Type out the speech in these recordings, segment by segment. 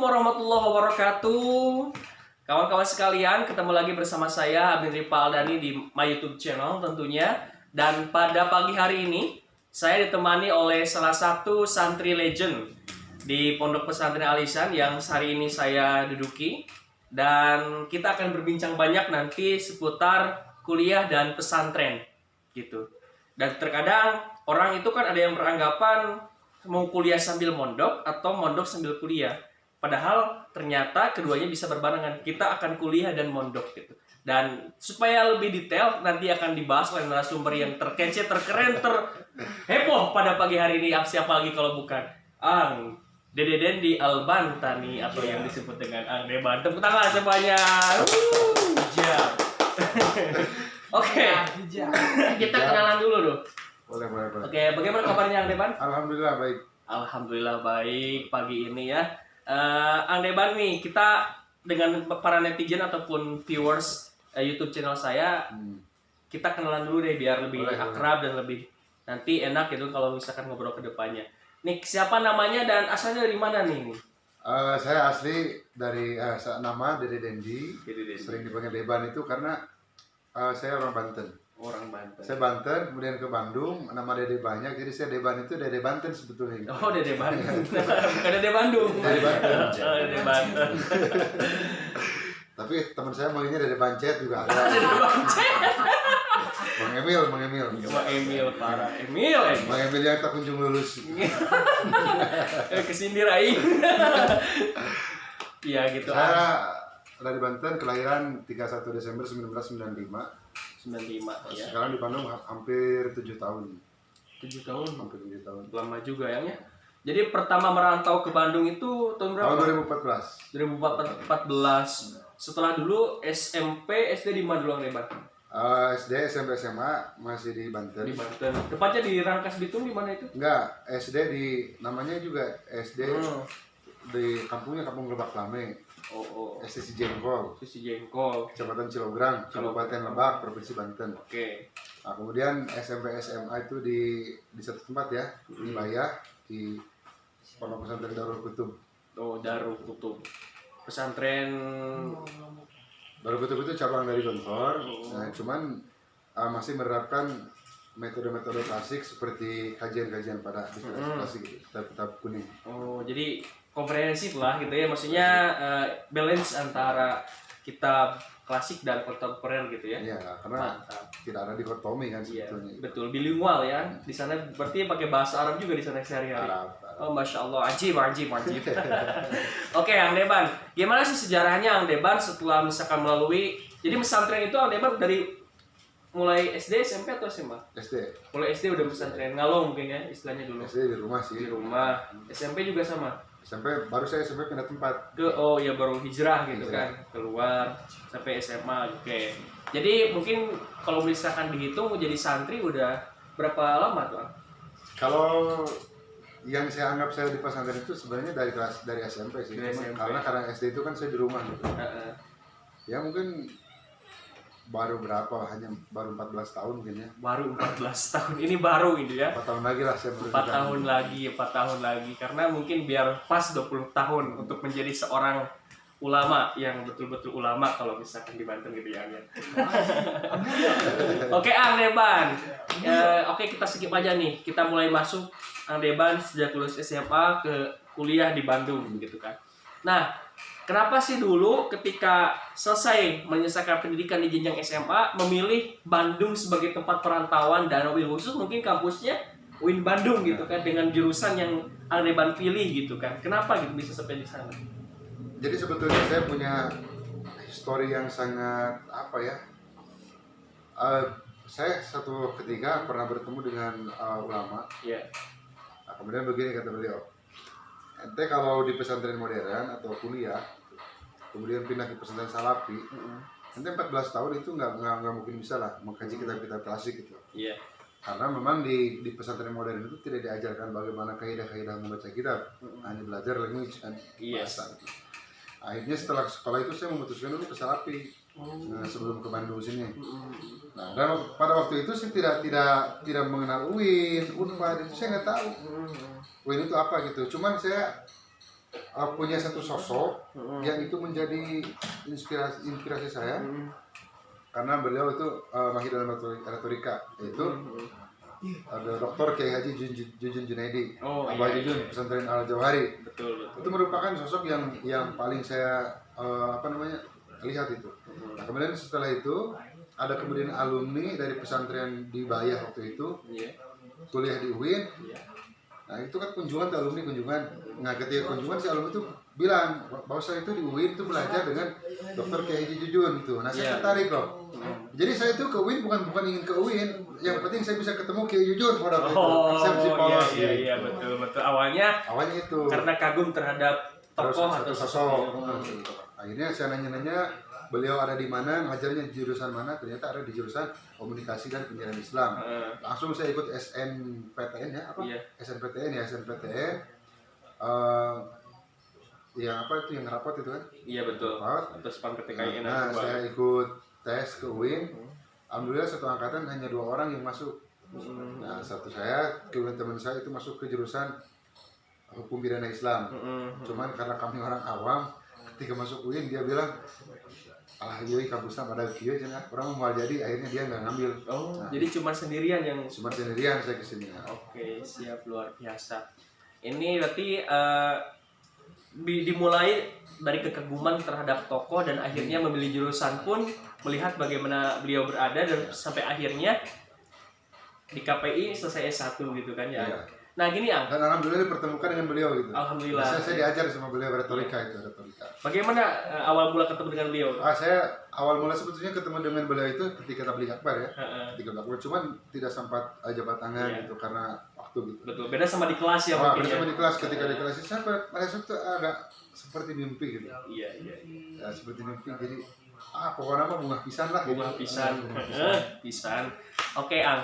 warahmatullahi wabarakatuh. Kawan-kawan sekalian, ketemu lagi bersama saya Abin Ripa Aldani di my YouTube channel tentunya. Dan pada pagi hari ini saya ditemani oleh salah satu santri legend di Pondok Pesantren Al Ihsan yang hari ini saya duduki. Dan kita akan berbincang banyak nanti seputar kuliah dan pesantren gitu. Dan terkadang orang itu kan ada yang beranggapan mau kuliah sambil mondok atau mondok sambil kuliah. Padahal ternyata keduanya bisa berbarengan. Kita akan kuliah dan mondok gitu. Dan supaya lebih detail nanti akan dibahas oleh narasumber yang terkece, terkeren, terheboh pada pagi hari ini. Siapa lagi kalau bukan Ang Dede Dendi Albantani atau yang disebut dengan Ang Deban. Tepuk tangan semuanya. Jam. Oke. Kita kenalan dulu dulu. Boleh. Oke, bagaimana kabarnya Ang Deban? Alhamdulillah baik. Alhamdulillah baik pagi ini ya. Ang Deban nih, kita dengan para netizen ataupun viewers YouTube channel saya, kita kenalan dulu deh biar lebih akrab dan lebih nanti enak gitu kalau misalkan ngobrol ke depannya. Nih, siapa namanya dan asalnya dari mana nih? Saya asli dari nama Dede Dendi. Sering dipanggil Deban itu karena saya orang Banten. Orang Banten. Saya Banten, kemudian ke Bandung, nama Dede banyak, jadi saya Deban itu Dede Banten sebetulnya. Oh, Dede Banten. Bukan Dede Bandung. Dede Banten. Oh, Dede Banten. Tapi teman saya manggilnya Dede Bancet juga ada. Dede Bancet. Bang Emil. Bang Emil, parah. Emil. Bang Emil yang tak kunjung lulus. Kesindir aing. Iya gitu. Saya dari Banten, kelahiran 31 Desember 1995. 95 ya. Sekarang di Bandung hampir 7 tahun. 7 tahun. Hampir 7 tahun. Lama juga ya. Jadi pertama merantau ke Bandung itu tahun berapa? Tahun 2014. 2014. Setelah dulu SMP, SD di mana dulu Ang Deban? SD, SMP, SMA masih di Banten. Di Banten. Tepatnya di Rangkas Bitung di mana itu? Enggak, SD di namanya juga SD di kampungnya Kampung Lebak Lame. Oh. SD Jengkol. Sisi Jengkol. Kecamatan Cilograng, Kabupaten Lebak, Provinsi Banten. Oke. Nah, kemudian SMP, SMA itu di satu tempat ya, wilayah di Pondok Pesantren Darul Kutub. Oh, Darul Kutub. Pesantren. Darul Kutub itu cabang dari Gontor. Nah, cuman masih menerapkan metode-metode klasik seperti kajian-kajian pada klasik gitu, kitab kuning. Oh, jadi komprehensif lah gitu ya, maksudnya balance antara kitab klasik dan kontemporer gitu ya. Iya, karena mantap. Tidak ada dikotomi kan Iya, sebetulnya. betul, bilingual ya. Di sana berarti pakai bahasa Arab juga di sana sehari-hari. Arab. Oh, masya Allah, ajib. Oke, Ang Deban, gimana sih sejarahnya Ang Deban setelah misalkan melalui, jadi pesantren itu Ang Deban dari mulai SD, SMP atau SMA? SD. Mulai SD udah pesantren ngalong mungkin ya istilahnya dulu. SD di rumah sih. Di rumah. SMP juga sama. SMP baru saya SMP pindah tempat. Oh ya, baru hijrah gitu kan, keluar sampai SMA. Oke. Jadi mungkin kalau misalkan dihitung menjadi santri udah berapa lama tuh? Kalau yang saya anggap saya di pesantren itu sebenarnya dari SMP sih. SMP. Karena SD itu kan saya di rumah gitu. Ya mungkin baru baru 14 tahun mungkin ya. Baru 14 tahun. Ini baru ini ya. 4 tahun lagi lah saya 4 tahun lagi karena mungkin biar pas 20 tahun untuk menjadi seorang ulama yang betul-betul ulama kalau misalkan di Banten gitu ya. Oke, Ang Deban. Oke, kita skip aja nih. Kita mulai masuk Ang Deban sejak lulus SMA ke kuliah di Bandung gitu kan. Nah, kenapa sih dulu ketika selesai menyelesaikan pendidikan di jenjang SMA memilih Bandung sebagai tempat perantauan dan wabil khusus mungkin kampusnya UIN Bandung gitu kan dengan jurusan yang Ang Deban pilih gitu kan. Kenapa gitu bisa sampai di sana? Jadi sebetulnya saya punya histori yang sangat saya satu ketika pernah bertemu dengan ulama. Iya. Nah, kemudian begini kata beliau, ente kalau di pesantren modern atau kuliah, kemudian pindah ke pesantren salafi, ente 14 tahun itu nggak mungkin bisa lah mengkaji kitab-kitab klasik gitu. Iya. Karena memang di pesantren modern itu tidak diajarkan bagaimana kaidah-kaidah membaca kitab, hanya belajar language dan bahasa. Akhirnya setelah sekolah itu saya memutuskan dulu ke salafi. Sebelum ke Bandung sini. Nah, dan pada waktu itu saya tidak mengenal UIN, Unpad, itu saya nggak tahu. UIN itu apa gitu. Cuman saya punya satu sosok yang itu menjadi inspirasi saya, karena beliau itu mahir dalam retorika, yaitu ada Dr. Kiai Haji Jujun Junaidi, Abah Jujun pesantren Al Jauhari. Betul. Itu merupakan sosok yang paling saya lihat itu. Nah, kemudian setelah itu ada kemudian alumni dari pesantren di Bayah waktu itu, kuliah di UIN. Nah itu kan kunjungan kunjungan. Nah ketika kunjungan si alumni itu bilang bahwa saya itu di UIN itu belajar dengan Dr. Kiai Haji Jujun gitu. Nah saya tertarik loh. Jadi saya itu ke UIN bukan ingin ke UIN, yang penting saya bisa ketemu Kiai Jujun pada waktu itu. Saya mesti polos. Iya betul. Awalnya itu karena kagum terhadap tokoh atau sosok. Akhirnya saya nanya-nanya beliau ada di mana, ngajarnya di jurusan mana, ternyata ada di jurusan komunikasi dan penyiaran Islam. Langsung saya ikut SNPTN ya, SNPTN. Yang apa itu yang rapat itu kan? Iya betul. Terus PTKIN. Nah, saya ikut tes ke UIN. Alhamdulillah satu angkatan hanya 2 orang yang masuk. Nah, satu saya, kemudian teman saya itu masuk ke jurusan hukum pidana Islam. Cuman karena kami orang awam, ketika masuk UIN dia bilang, yoi kampusnya pada kieu cenah orang mau jadi, akhirnya dia nggak ngambil. Jadi cuma sendirian saya kesini. Oke, siap, luar biasa. Ini berarti dimulai dari kekaguman terhadap tokoh dan akhirnya memilih jurusan pun melihat bagaimana beliau berada dan sampai akhirnya di KPI selesai S1 gitu kan ya. Nah gini Ang. Dan alhamdulillah dipertemukan dengan beliau gitu. Alhamdulillah. Saya diajar sama beliau retorika. Bagaimana awal mula ketemu dengan beliau? Saya awal mula sebetulnya ketemu dengan beliau itu ketika tabligh akbar ya. Ketika tabligh akbar, cuman tidak sempat jabat tangan gitu karena waktu gitu. Betul. Beda sama di kelas ya mungkin. Beda sama di kelas, ketika di kelas saya merasa itu agak seperti mimpi gitu. Iya. Ya, seperti mimpi, jadi pokoknya bunga pisan lah. Bunga pisan. Oke Ang.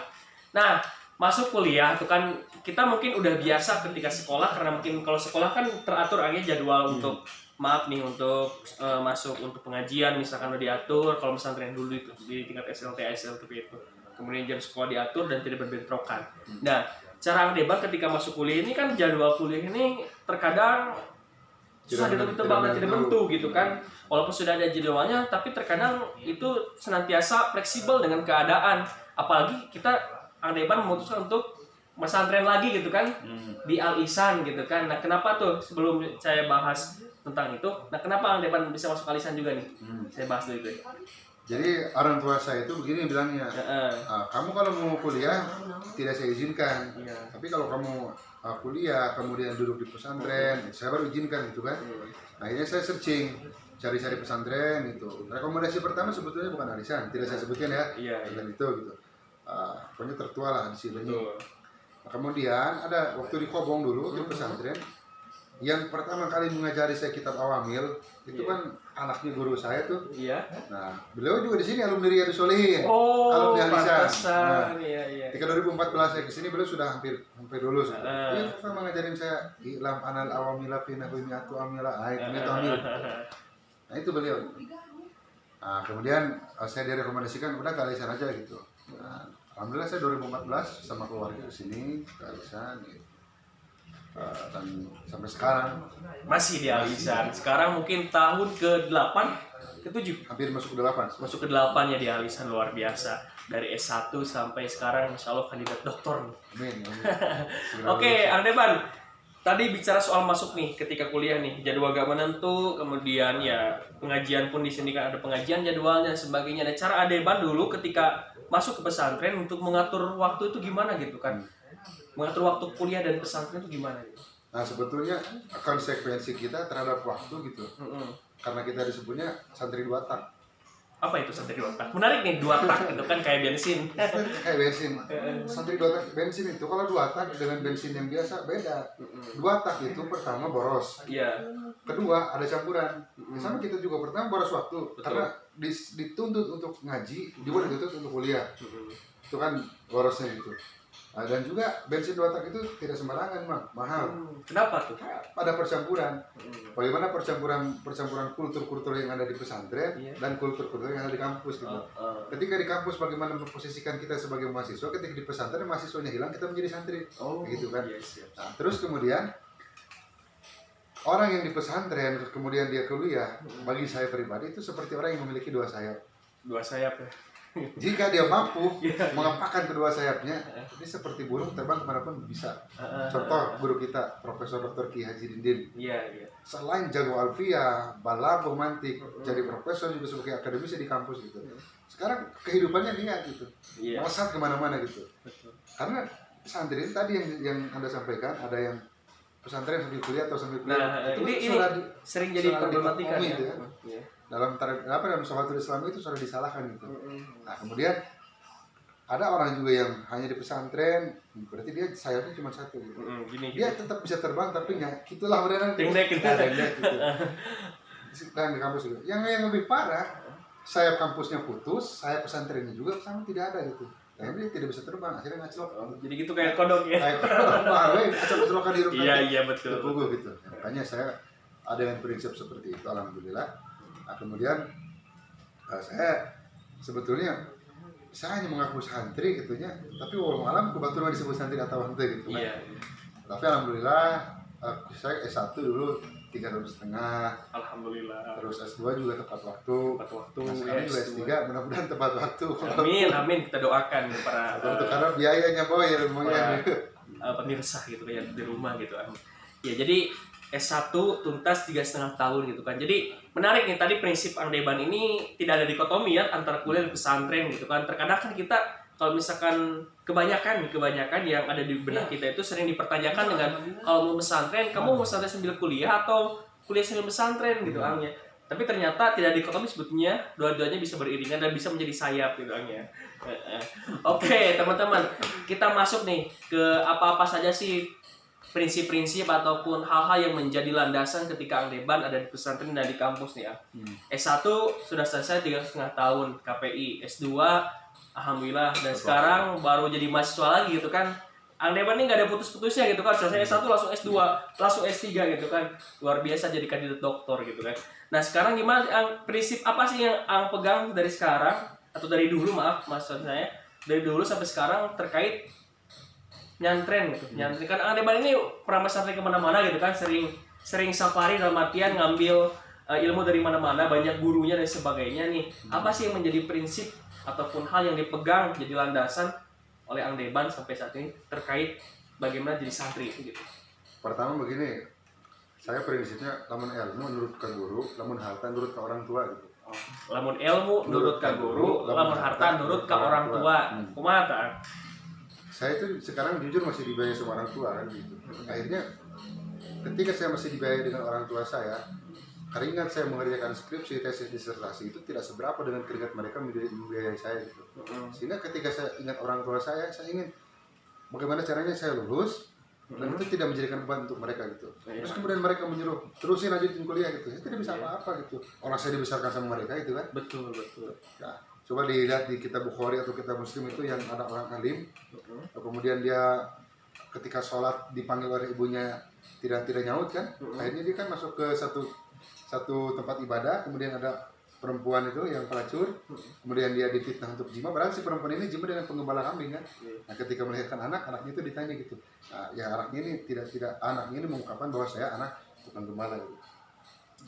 Nah, masuk kuliah itu kan kita mungkin udah biasa ketika sekolah, karena mungkin kalau sekolah kan teratur aja jadwal untuk untuk masuk untuk pengajian misalkan udah diatur. Kalau pesantren dulu itu di tingkat SLT itu kemudian jam sekolah diatur dan tidak berbentrokan. Nah cara Deban ketika masuk kuliah ini kan jadwal kuliah ini terkadang susah ditebak dan tidak menentu gitu kan, walaupun sudah ada jadwalnya tapi terkadang itu senantiasa fleksibel dengan keadaan, apalagi kita Deban memutuskan untuk pesantren lagi gitu kan di Al Ihsan gitu kan. Nah kenapa tuh, sebelum saya bahas tentang itu, nah kenapa Deban bisa masuk Al Ihsan juga nih? Saya bahas dulu itu. Jadi orang tua saya itu begini bilangnya, kamu kalau mau kuliah tidak saya izinkan, tapi kalau kamu kuliah kemudian duduk di pesantren, saya baru izinkan gitu kan. Akhirnya saya searching, cari-cari pesantren itu. Rekomendasi pertama sebetulnya bukan Al Ihsan, tidak saya sebutkan ya, dan itu gitu. Pokoknya tertua lah di sini. Nah, kemudian ada waktu di Kobong dulu di pesantren, yang pertama kali mengajari saya kitab Awamil itu kan anaknya guru saya tuh. Nah beliau juga di sini alumni Riyadus Sholihin, alumni Al Ihsan. Ketika 2014 saya kesini beliau sudah hampir lulus. Dia pertama ngajarin saya Ilam Anal Awamila Fina Huimiatu Amila Amil. Nah itu beliau. Nah kemudian saya direkomendasikan udah ke Al Ihsan aja gitu. Nah, alhamdulillah saya 2014 sama keluarga ke sini ke Al Ihsan gitu. Dan sampai sekarang masih di Al Ihsan. Sekarang mungkin tahun ke-8, ke-7, hampir masuk ke 8. Masuk ke 8 ya di Al Ihsan, luar biasa. Dari S1 sampai sekarang insya Allah kandidat doktor. Amin. Oke, Deban. Tadi bicara soal masuk nih ketika kuliah nih, jadwal gak menentu, kemudian ya pengajian pun di sini kan ada pengajian jadwalnya dan sebagainya. Ada cara Deban dulu ketika masuk ke pesantren untuk mengatur waktu itu gimana gitu kan? Mengatur waktu kuliah dan pesantren itu gimana gitu? Nah sebetulnya konsekuensi kita terhadap waktu gitu, karena kita disebutnya santri 2 tak. Apa itu santri 2 tak? Menarik nih, 2 tak itu kan kayak bensin. Kayak bensin. Santri 2 tak bensin itu kalau 2 tak dengan bensin yang biasa beda. 2 tak itu pertama boros. Kedua ada campuran. Sama kita juga pertama boros waktu. Betul. Karena dituntut untuk ngaji, juga dituntut untuk kuliah. Itu kan borosnya gitu. Dan juga bensin 2 tak itu tidak sembarangan, mahal. Kenapa tuh? Pada percampuran. Bagaimana percampuran kultur-kultur yang ada di pesantren dan kultur-kultur yang ada di kampus gitu. Ketika di kampus bagaimana memposisikan kita sebagai mahasiswa, ketika di pesantren mahasiswanya hilang, kita menjadi santri. Gitu kan. Nah, terus kemudian orang yang di pesantren kemudian dia kuliah, bagi saya pribadi itu seperti orang yang memiliki dua sayap. Dua sayap ya. Jika dia mampu mengepakkan kedua sayapnya, dia seperti burung terbang kemanapun bisa. Contoh guru kita, Profesor Dr. Ki Haji Dindin. Iya. Selain jago alfiah, balaghah, mantik, jadi profesor juga sebagai akademisi di kampus gitu. Sekarang kehidupannya dia gitu, melesat kemana-mana gitu. Karena pesantren itu tadi yang Anda sampaikan, ada yang pesantren sambil kuliah atau sambil kuliah. Nah, itu ini sering jadi problematika ya. Dalam syariatul Islam itu sudah disalahkan gitu. Nah, kemudian ada orang juga yang hanya di pesantren, berarti dia sayapnya cuma satu gitu. Dia tetap bisa terbang tapi gitulah benar gitu. Sekarang di kampus juga. Yang lebih parah, sayap kampusnya putus, sayap pesantrennya juga sama tidak ada gitu. Nah, dia tidak bisa terbang, akhirnya ngaclok. Jadi gitu kayak kodok ya. Kayak kodok, aclok-aclokan di rumah. Iya betul. Gitu. Makanya saya ada yang prinsip seperti itu, alhamdulillah. Nah, kemudian saya sebetulnya saya hanya mengaku santri gitunya, tapi walau malam kebetulan disebut santri atau hante gitu kan. Tapi alhamdulillah saya S1 dulu 3 tahun setengah. Alhamdulillah. Terus S2 juga tepat waktu. Nah, sekarang juga S3 mudah-mudahan tepat waktu. Amin kita doakan para karena biayanya boy lumayan pemirsa gitu ya di rumah gitu. Ya jadi S1 tuntas 3,5 tahun gitu kan. Jadi menarik nih tadi prinsip Angdeban ini tidak ada dikotomi ya antara kuliah dan pesantren gitu kan. Terkadang kan kita kalau misalkan kebanyakan yang ada di benak kita itu sering dipertanyakan dengan kalau mau pesantren, kamu mau pesantren sambil kuliah atau kuliah sambil pesantren gitu angnya. Tapi ternyata tidak dikotomi sebetulnya, dua-duanya bisa beriringan dan bisa menjadi sayap gitu angnya. Oke, teman-teman, kita masuk nih ke apa-apa saja sih prinsip-prinsip ataupun hal-hal yang menjadi landasan ketika Angdeban ada di pesantren dan di kampus nih ya. S1 sudah selesai 3,5 tahun KPI, S2 alhamdulillah, dan sekarang baru jadi mahasiswa lagi gitu kan. Angdeban ini nggak ada putus-putusnya gitu kan. Selesai S1 langsung S2, langsung S3 gitu kan. Luar biasa jadi kandidat doktor gitu kan. Nah, sekarang gimana prinsip apa sih yang Ang pegang dari sekarang atau dari dulu maksud saya dari dulu sampai sekarang terkait nyantren gitu. Nyantren kan Angdeban ini pernah pesantren kemana-mana gitu kan, sering safari dalam artian ngambil ilmu dari mana-mana, banyak gurunya dan sebagainya nih. Apa sih yang menjadi prinsip ataupun hal yang dipegang jadi landasan oleh Angdeban sampai saat ini terkait bagaimana jadi santri gitu? Pertama begini, saya prinsipnya lamun ilmu nurut ke guru, lamun harta nurut ke orang tua gitu. Lamun ilmu nurut ke guru, lamun harta nurut ke orang tua. Kumaha? Saya itu sekarang jujur masih dibiayai sama orang tua kan gitu. Akhirnya ketika saya masih dibiayai dengan orang tua saya, keringat saya mengerjakan skripsi, tesis, disertasi itu tidak seberapa dengan keringat mereka membiayai saya gitu. Sehingga ketika saya ingat orang tua saya ingin bagaimana caranya saya lulus dan itu tidak menjadikan beban untuk mereka gitu. Terus kemudian mereka menyuruh terusin lanjutin kuliah gitu. Saya tidak bisa apa-apa gitu. Orang saya dibesarkan sama mereka itu kan. Betul. Nah, coba dilihat di kitab Bukhari atau kitab Muslim itu yang ada orang alim, kemudian dia ketika sholat dipanggil oleh ibunya tidak nyaut kan, akhirnya dia kan masuk ke satu tempat ibadah, kemudian ada perempuan itu yang pelacur, kemudian dia difitnah untuk jima, padahal si perempuan ini jima dengan penggembala kambing kan. Nah, ketika melahirkan anaknya itu ditanya gitu, nah, ya anaknya ini anaknya ini mengungkapkan bahwa saya anak tukang gembala gitu.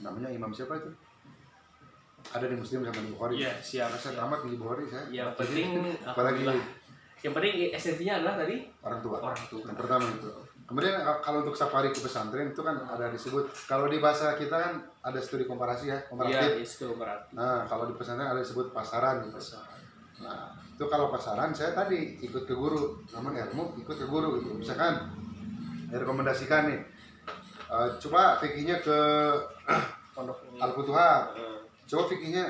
Namanya Imam siapa itu? Ada di Muslim sama di Bukhari. Iya, siap. Saya tamat di Bukhari saya. Yang penting apalagi yang penting esensinya adalah tadi orang tua. Yang pertama itu. Kemudian kalau untuk safari ke pesantren itu kan ada disebut, kalau di bahasa kita kan ada studi komparasi ya, komparatif. Iya, studi komparatif. Nah, kalau di pesantren ada disebut pasaran gitu. Nah, itu kalau pasaran saya tadi ikut ke guru, namun ilmu ikut ke guru gitu. Misalkan rekomendasikan nih, coba fikihnya ke Al-Futuhat. Coba fikihnya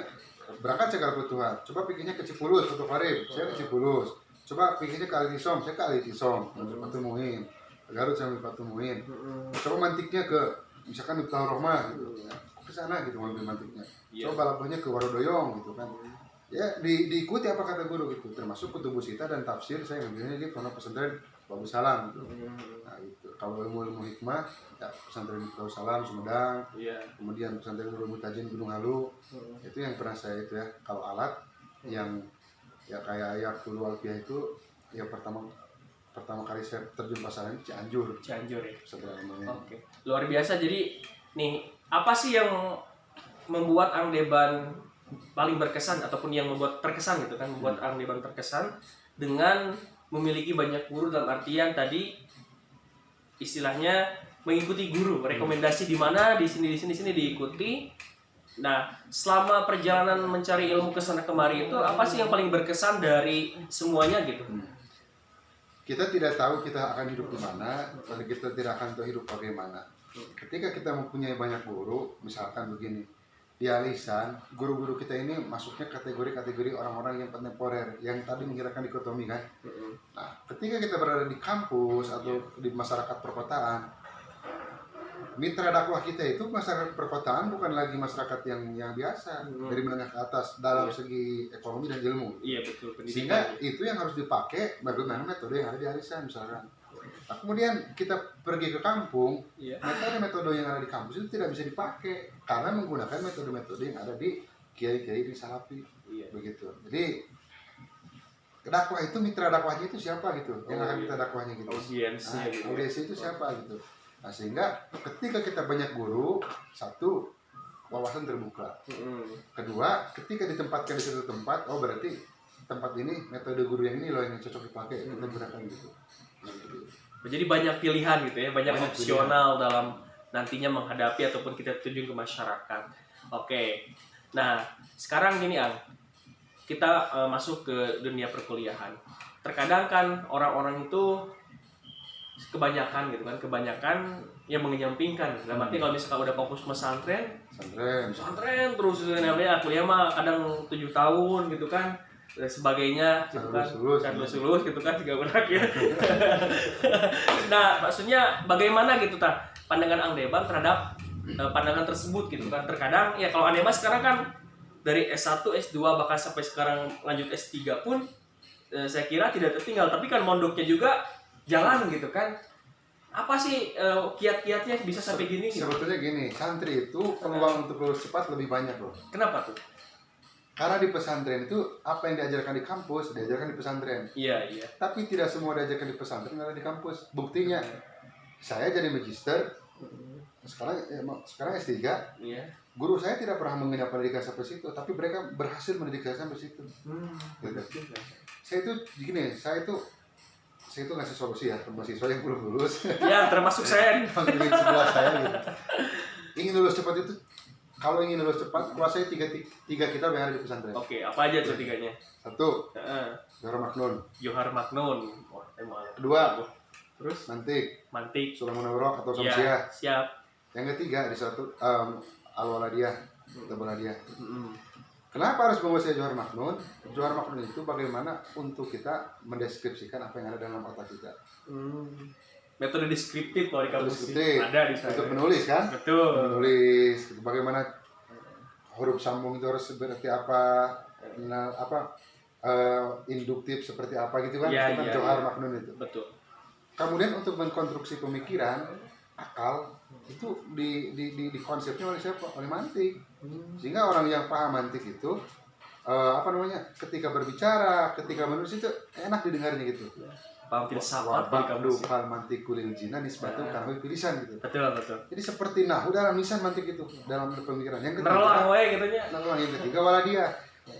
berangkat saya ke Al-Futuhat. Coba fikihnya ke Cipulus, Foto Farib, saya ke Cipulus. Coba fikihnya ke Al-Tisom, saya ke Al-Tisom, Fatul Muin. Garut sama Fatul Muin. Coba mantiknya ke misalkan Miftahul Rahmah gitu. Ke sana gitu ngambil mantiknya. Coba balaghahnya ke Warodoyong gitu kan. Ya diikuti apa kata guru gitu. Termasuk Kutubus Sita dan tafsir saya ngambilnya di pondok pesantren Bagus Salam gitu. Nah, itu. Kalau ilmu hikmah ya pesantren Bagus Salam Sumedang. Kemudian pesantren Nurul Mutajin Gunung Halu. Itu yang pernah saya itu ya. Kalau alat yang ya kayak ayat Qul Alfiyah itu ya pertama pertama kali saya terjun pasaran Cianjur. Cianjur ya. Sebenarnya. Oke, luar biasa. Jadi nih, apa sih yang membuat Ang Deban paling berkesan ataupun yang membuat terkesan gitu kan, membuat Ang Deban terkesan dengan memiliki banyak guru, dalam artian tadi istilahnya mengikuti guru, rekomendasi di mana di sini diikuti. Nah, selama perjalanan mencari ilmu kesana kemari itu apa sih yang paling berkesan dari semuanya gitu? Kita tidak tahu kita akan hidup di mana, dan kita tidak akan tahu hidup bagaimana. Ketika kita mempunyai banyak guru, misalkan begini, di Alisan, guru-guru kita ini masuknya kategori-kategori orang-orang yang kontemporer, yang tadi mengkirakan dikotomi kan. Nah, ketika kita berada di kampus atau di masyarakat perkotaan, mitra dakwah kita itu masyarakat perkotaan bukan lagi masyarakat yang biasa, dari menengah ke atas dalam segi ekonomi dan ilmu. Iya betul. Sehingga itu yang harus dipakai bagaimana metode yang ada di Alisan misalkan. Nah, kemudian kita pergi ke kampung, metode-metode yang ada di kampus itu tidak bisa dipakai karena menggunakan metode-metode yang ada di kiai-kiai di Salafi. Begitu. Jadi dakwah itu, mitra dakwahnya itu siapa gitu, yang akan kita dakwahnya gitu. Audiensi itu siapa gitu. Nah, sehingga ketika kita banyak guru, satu, wawasan terbuka. Kedua, ketika ditempatkan di suatu tempat, oh berarti tempat ini metode guru yang ini loh yang cocok dipakai, kita gunakan gitu. Jadi banyak pilihan gitu ya, banyak opsional pilihan dalam nantinya menghadapi ataupun kita terjun ke masyarakat. Oke. Nah, sekarang gini Ang, kita masuk ke dunia perkuliahan. Terkadang kan orang-orang itu kebanyakan yang mengenyampingkan. Dalam arti kalau misalkan udah fokus pesantren terus namanya kuliah mah kadang 7 tahun gitu kan, dan sebagainya gitu kan, lulus gitu kan, juga berat ya. Nah, maksudnya bagaimana gitu pandangan Ang Deban terhadap pandangan tersebut gitu kan. Terkadang ya kalau Ang Deban sekarang kan dari S1, S2 bahkan sampai sekarang lanjut S3 pun saya kira tidak tertinggal, tapi kan mondoknya juga jalan gitu kan. Apa sih kiat-kiatnya bisa sampai gini? Sebetulnya gini, santri itu peluang untuk lulus cepat lebih banyak loh. Kenapa tuh? Karena di pesantren itu apa yang diajarkan di kampus diajarkan di pesantren. Iya. Tapi tidak semua diajarkan di pesantren ada di kampus. Buktinya, saya jadi magister, sekarang S3. Iya. Guru saya tidak pernah mengenyap pendidikan sampai situ, tapi mereka berhasil mendidik saya sampai situ. Gitu. Saya itu ngasih solusi ya ke mahasiswa yang belum lulus. Ya, termasuk saya. Di sebelah saya gitu. Ingin lulus cepat itu, kalau ingin lulus cepat, kuasai tiga kitab yang ada di pesantren. Oke, apa aja tuh tiganya? Satu, Johar Maknun. Wah, emang. Kedua, terus Mantik. Sulam Munawwarah atau Samsiah. Siap. Yang ketiga, di satu Al-Waladiyah. Kenapa harus menguasai Johar Maknun? Johar Maknun itu bagaimana untuk kita mendeskripsikan apa yang ada dalam otak kita. Metode deskriptif kalau di kampus ada di sana. Untuk menulis kan? Betul. Menulis bagaimana huruf sambung itu harus seperti apa, induktif seperti apa gitu kan? Itu Johar Maknun itu. Betul. Kemudian untuk mengkonstruksi pemikiran, akal itu di konsepnya oleh siapa? Oleh Mantik. Sehingga orang yang paham Mantik itu ketika berbicara, ketika menulis itu enak didengarnya gitu. Paham filsafat kal mantik kulil jinan nisbatu karena pilihan gitu. Betul. Jadi seperti nahu dalam lisan Mantik itu, dalam pemikiran. Yang ketiga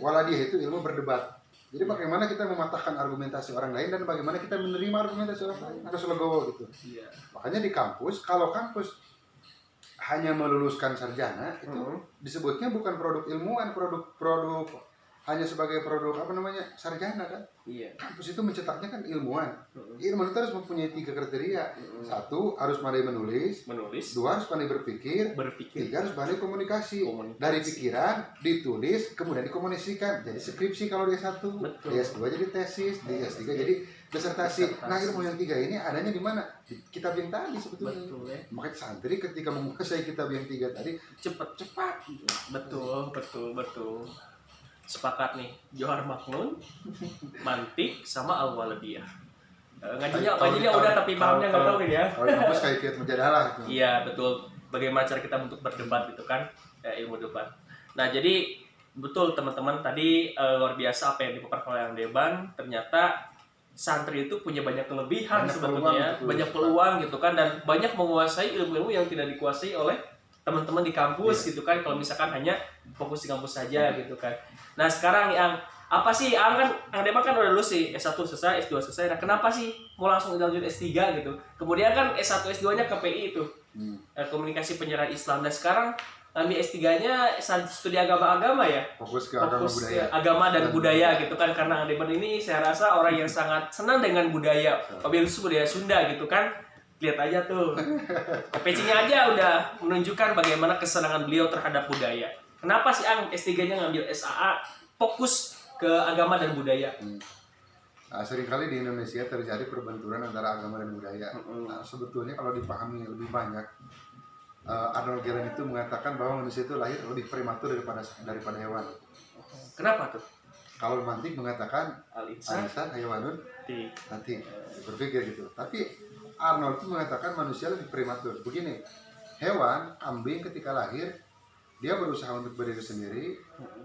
waladiyah itu ilmu berdebat. Jadi bagaimana kita mematahkan argumentasi orang lain dan bagaimana kita menerima argumentasi orang lain, harus legowo gitu. Makanya di kampus, kalau kampus hanya meluluskan sarjana itu disebutnya bukan produk ilmuwan, produk hanya sebagai produk sarjana kan. Kampus itu mencetaknya kan ilmuwan. Ilmuwan itu harus mempunyai 3 kriteria. 1 harus pandai menulis. 2 harus pandai berpikir. 3 harus pandai komunikasi. Dari pikiran ditulis kemudian dikomunikasikan. Jadi skripsi kalau di S1, di S2 jadi tesis, di S3 jadi disertasi. Nah, ilmu yang 3 ini adanya di mana? Di kitab yang tadi sebetulnya. Makanya santri ketika menguasai kitab yang 3 tadi cepat. Betul. Sepakat nih, Johar Maknun, Mantik, sama Al-Waladiyah. Ngajinya udah tapi pahamnya nggak tahu nih ya. Kalau kampus kayak mujadalah. Iya betul. Bagaimana cara kita untuk berdebat gitu kan, ilmu debat. Nah jadi betul teman-teman tadi luar biasa apa yang dipaparkan oleh Ang Deban. Ternyata santri itu punya banyak kelebihan Banyak sebetulnya, peluang, banyak betul. peluang gitu kan, dan banyak menguasai ilmu-ilmu yang tidak dikuasai oleh teman-teman di kampus gitu kan, kalau misalkan hanya fokus di kampus saja gitu kan. Nah sekarang yang apa sih, Ang Deman kan udah lulus sih, S1 selesai, S2 selesai, nah kenapa sih mau langsung lanjut S3 gitu, kemudian kan S1 S2 nya KPI itu komunikasi penyiaran Islam, dan sekarang di S3-nya studi agama-agama ya, Fokus ke agama fokus ke budaya. agama dan budaya gitu kan, karena Ang Deman ini saya rasa orang yang sangat senang dengan budaya, apalagi budaya Sunda gitu kan. Lihat aja tuh, PC-nya aja udah menunjukkan bagaimana kesenangan beliau terhadap budaya. Kenapa sih Ang S3-nya ngambil SAA, fokus ke agama dan budaya? Nah, seringkali di Indonesia terjadi perbenturan antara agama dan budaya. Nah, sebetulnya kalau dipahami lebih banyak, Arnold Gehlen itu mengatakan bahwa manusia itu lahir lebih prematur daripada hewan. Kenapa tuh? Kalau mantik mengatakan Al-insan alisan hayawanun di nanti berpikir gitu. Tapi Arnold itu mengatakan manusia lebih prematur. Begini, hewan, kambing ketika lahir dia berusaha untuk berdiri sendiri,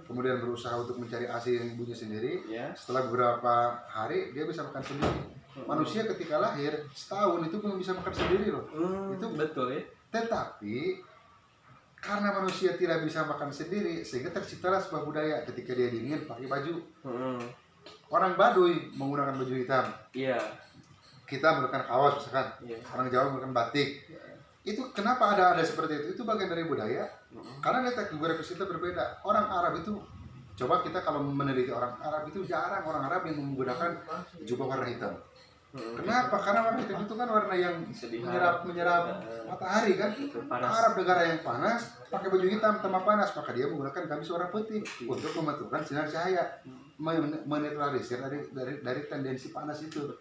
kemudian berusaha untuk mencari ASI yang ibunya sendiri. ya. Setelah beberapa hari dia bisa makan sendiri. Manusia ketika lahir setahun itu belum bisa makan sendiri loh. Itu betul ya. Tetapi karena manusia tidak bisa makan sendiri, sehingga terciptalah sebuah budaya. Ketika dia dingin pakai baju. Orang Baduy menggunakan baju hitam. Iya. Kita menggunakan kaos misalkan. Iya. Orang Jawa menggunakan batik. Itu kenapa ada seperti itu? Itu bagian dari budaya. Karena letak geografis kita berbeda. Orang Arab itu, coba kita kalau meneliti orang Arab itu jarang orang Arab yang menggunakan jubah warna hitam. Kenapa? Karena warna hitam itu kan warna yang menyerap matahari kan. Arab negara yang panas pakai baju hitam tambah panas, maka dia menggunakan gamis warna putih untuk memantulkan sinar cahaya, menetralisir dari tendensi panas itu.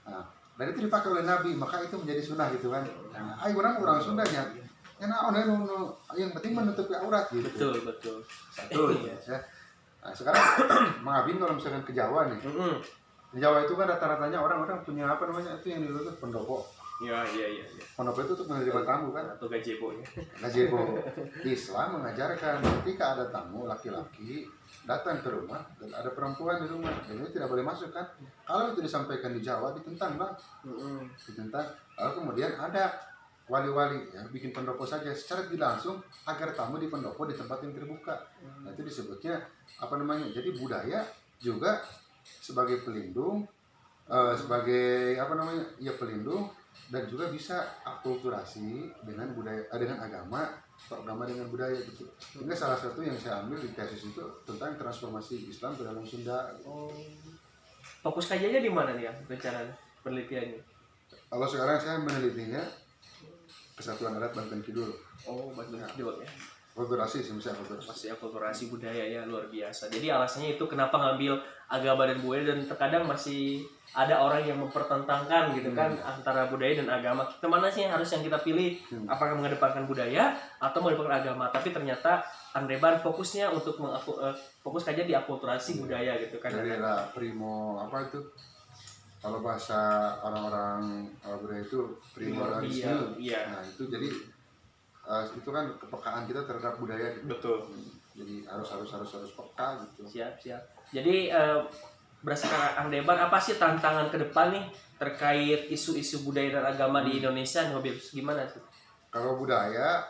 Nah, dan itu dipakai oleh Nabi, maka itu menjadi sunnah gitu kan. Nah, orang Sundanya yang penting menutupi aurat gitu. Betul. Satu ya. Nah, sekarang Mang Abin kalau misalkan ke Jawa nih. Di Jawa itu kan rata-ratanya orang-orang punya apa namanya itu yang dulu tuh pendopo. Iya. Pendopo itu untuk menerima tamu kan, Atau gazebo ya. gazebo. Islam mengajarkan ketika ada tamu laki-laki datang ke rumah dan ada perempuan di rumah, dan itu tidak boleh masuk kan. Kalau itu disampaikan di Jawa ditentang bang, ditentang. Lalu kemudian ada wali-wali yang bikin pendopo saja secara tidak langsung agar tamu di pendopo di tempat yang terbuka. Nah, itu disebutnya apa namanya? Jadi budaya juga sebagai pelindung, sebagai apa namanya? Ya pelindung, dan juga bisa akulturasi dengan budaya, dengan agama, atau agama dengan budaya gitu. Ini salah satu yang saya ambil di tesis itu tentang transformasi Islam ke dalam Sunda. Fokus kajiannya di mana nih ya rencana penelitiannya? Kalau sekarang saya menelitinya Kesatuan Adat Banten Kidul. Banten Kidul ya. Akulturasi sih, misalnya akulturasi. Pasti akulturasi budaya ya, luar biasa. Jadi alasannya itu kenapa ngambil agama dan budaya, dan terkadang masih ada orang yang mempertentangkan gitu kan antara budaya dan agama. Mana sih yang harus yang kita pilih? Apakah mengedepankan budaya atau mengedepankan agama? Tapi ternyata Ang Deman fokusnya untuk fokus aja di akulturasi budaya gitu kan. Dari primo apa itu? Kalau bahasa orang-orang budaya itu primordialisme. Iya. Nah, itu jadi itu kan kepekaan kita terhadap budaya gitu. Betul. Jadi harus peka gitu. Siap. Jadi berdasarkan Ang Deman, apa sih tantangan ke depan nih terkait isu-isu budaya dan agama di Indonesia nih, Hobi? Gimana sih? Kalau budaya,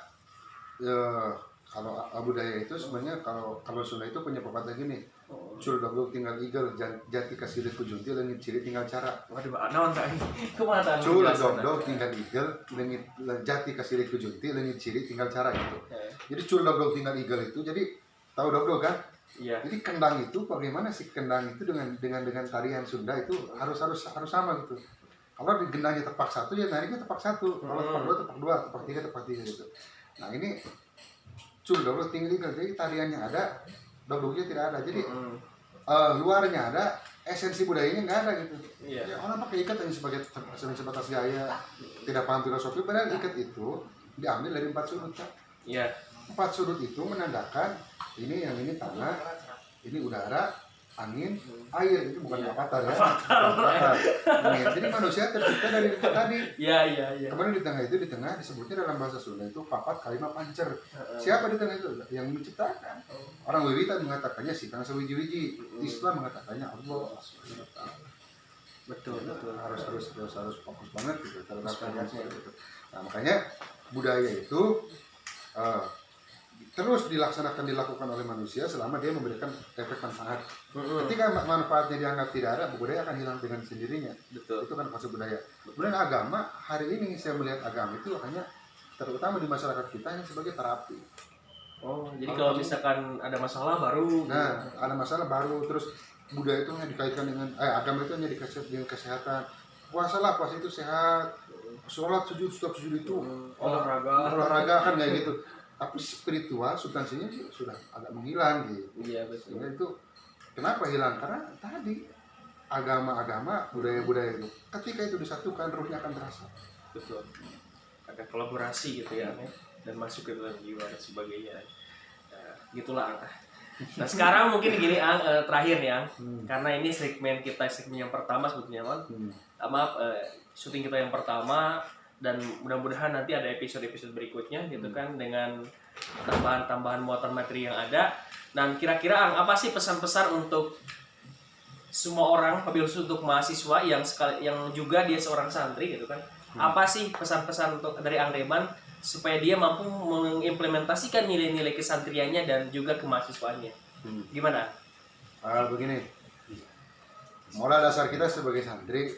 kalau budaya itu sebenarnya kalau Sunda itu punya pepatah gini, cul dogdog tinggal igel, jati kasih kujunti, lengit ciri tinggal cara. Waduh, naon tadi? Kumaha tadi? Cul dogdog tinggal igel, jati kasih kujunti, lengit ciri tinggal cara gitu. Jadi cul dogdog tinggal igel itu, jadi tahu dogdog kan? Iya. Jadi kendang itu bagaimana sih kendang itu dengan tarian Sunda itu harus sama gitu. Kalau di gendangnya tepak satu ya nariknya tepak satu, kalau tepak dua, tepak tiga gitu. Nah ini cul dogdog tinggal igel, jadi tariannya ada, dogdognya tidak ada. Jadi luarnya ada, esensi budayanya nggak ada gitu. Iya. Ya, orang pakai ikat hanya sebatas gaya, tidak paham filosofi. Padahal ikat itu diambil dari 4 sudut kan. Iya. 4 sudut itu menandakan ini yang ini tanah, ini udara, angin, air. Itu bukan avatar ya. Avatar. Jadi manusia tercipta dari itu tadi. Iya. Kemudian di tengah disebutnya dalam bahasa Sunda itu papat kalimat pancer. Siapa di tengah itu? Yang menciptakan. Orang Wiwitan mengatakannya si Kang Sewiji-wiji. Islam mengatakannya Allah. Betul. harus fokus banget gitu terhadap karyanya gitu. Nah makanya budaya itu terus dilakukan oleh manusia selama dia memberikan efek manfaat. Ketika manfaatnya dianggap tidak ada, budaya akan hilang dengan sendirinya. Betul. Itu kan konsep budaya. Kemudian agama, hari ini saya melihat agama itu hanya terutama di masyarakat kita hanya sebagai terapi. Oh, jadi kalau misalkan ada masalah baru. Nah, ada masalah baru, terus budaya itu hanya dikaitkan dengan agama itu hanya dikaitkan dengan kesehatan. Puasa itu sehat, sholat sujud itu olahraga kan kayak gitu. Tapi spiritual substansinya sudah agak menghilang gitu. Iya betul. Sehingga itu kenapa hilang? Karena tadi agama budaya itu ketika itu disatukan ruhnya akan terasa. Betul. Ada kolaborasi gitu ya, dan masuk ke dalam jiwa dan sebagainya. Gitulah. Nah sekarang mungkin gini terakhir ya, karena ini segmen yang pertama sebetulnya maaf syuting kita yang pertama, dan mudah-mudahan nanti ada episode-episode berikutnya gitu kan dengan tambahan muatan materi yang ada. Dan kira-kira apa sih pesan-pesan untuk semua orang, wabil khusus untuk mahasiswa yang juga dia seorang santri gitu kan? Apa sih pesan-pesan untuk dari Ang Deban supaya dia mampu mengimplementasikan nilai-nilai kesantriannya dan juga kemahasiswaannya? Gimana? Begini, modal dasar kita sebagai santri,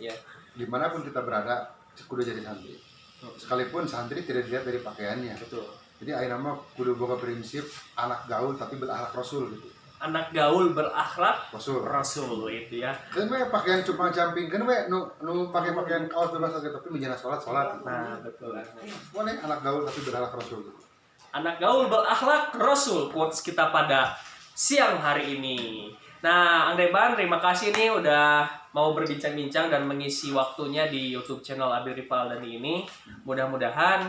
dimanapun kita berada, kudu jadi santri. Sekalipun santri tidak dilihat dari pakaiannya. Betul. Jadi ayeuna mah kudu boga prinsip anak gaul tapi berakhlak rasul gitu. Anak gaul berakhlak rasul itu ya. Kan we pakaian cuma jumping, kan we nu pakai pakaian kaos bebas aja tapi menjana salat. Nah, betul. Boleh anak gaul tapi berakhlak rasul gitu. Anak gaul berakhlak rasul, quotes kita pada siang hari ini. Nah, Ang Deban, terima kasih nih udah mau berbincang-bincang dan mengisi waktunya di YouTube channel Abil Rival Dani ini. Mudah-mudahan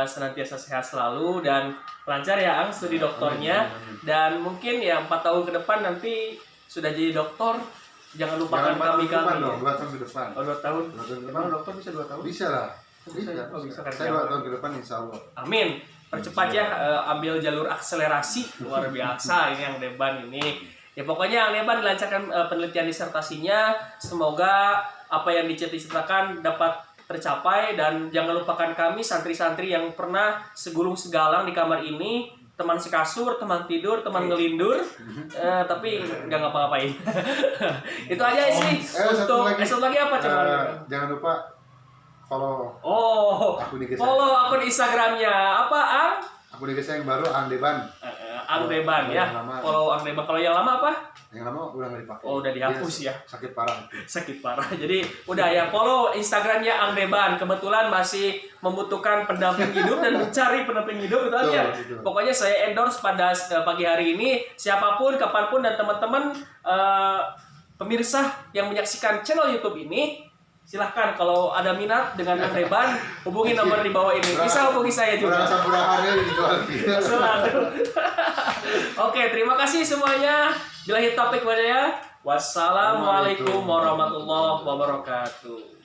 senantiasa sehat selalu dan lancar ya Ang studi doktornya. Dan mungkin ya 4 tahun ke depan nanti sudah jadi doktor. Jangan lupakan kami. 2 tahun ke depan. Oh, 2 tahun. Emang dokter bisa 2 tahun? Bisa lah. Bisa. Saya 2 tahun ke depan insya Allah. Amin. Percepat ya, ambil jalur akselerasi. Luar biasa ini Ang Deban ini. Ya pokoknya Ang Deban dilancarkan penelitian disertasinya. Semoga apa yang dicita-citakan dapat tercapai, dan jangan lupakan kami santri-santri yang pernah segulung segalang di kamar ini, teman sekasur, teman tidur, teman ngelindur, tapi nggak ngapa-ngapain. Itu aja sih untuk satu lagi apa coba? Jangan lupa follow akun Instagramnya apa Ang? Akun IG saya yang baru Ang Deban. Ang Deban ya. Follow Ang Deban. Kalau yang lama apa? Yang lama udah nggak dipakai. Oh, udah dihapus ya. Sakit parah. Sakit parah. Jadi udah ya, follow Instagramnya Ang Deban. Kebetulan masih membutuhkan pendamping hidup dan mencari pendamping hidup itu aja. Pokoknya saya endorse pada pagi hari ini, siapapun, kapanpun, dan teman-teman pemirsa yang menyaksikan channel YouTube ini, silahkan kalau ada minat dengan Ang Deban, hubungi nomor di bawah ini. Bisa hubungi saya juga. Oke, terima kasih semuanya. Billahi taufiq wal hidayah. Wassalamualaikum warahmatullahi wabarakatuh.